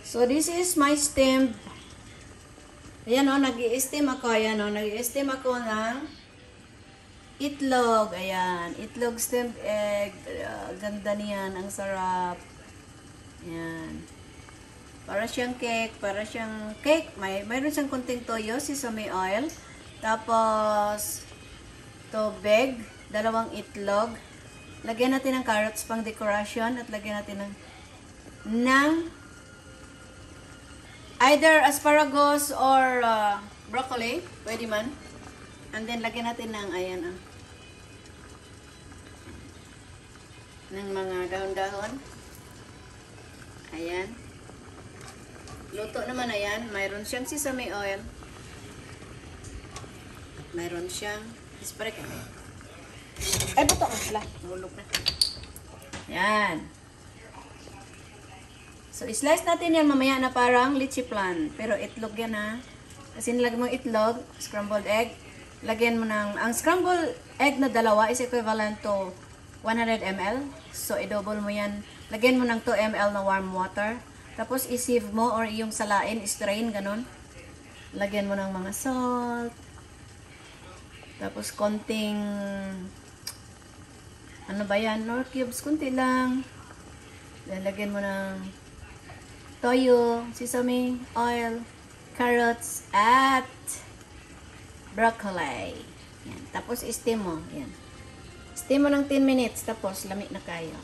So, this is my steamed. Ayan o, nag-i-steam ako. Ayan o, nag-i-steam ako ng itlog. Ayan, itlog steamed egg. Ganda niyan, ang sarap. Ayan. Para siyang cake. Mayroon siyang konting toyo, sesame oil. Tapos, tubig, 2 itlog. Lagyan natin ng carrots pang decoration at lagyan natin ng either asparagus or broccoli. Pwede man. And then, lagyan natin ng, ayan, ng mga dahon-dahon. Ayan. Luto naman, ayan. Mayroon siyang sesame oil. Mayroon siyang isprek. Ay, buto ko. Wala. Hulog na. Ayan. So, slice natin yan mamaya na parang litchi plan. Pero itlog yan ha. Kasi nilagay mo itlog, scrambled egg. Lagyan mo ng, ang scrambled egg na 2 is equivalent to 100 ml. So, i-double mo yan. Lagyan mo ng 2 ml na warm water. Tapos, i-sieve mo or yung salain, strain, ganun. Lagyan mo ng mga salt. Tapos, konting, ano ba yan? Nor cubes, konti lang. Then, lagyan mo ng toyo, sesame oil, carrots, at broccoli. Yan. Tapos, steam mo. Yan. Steam mo ng 10 minutes. Tapos, lamig na kayo.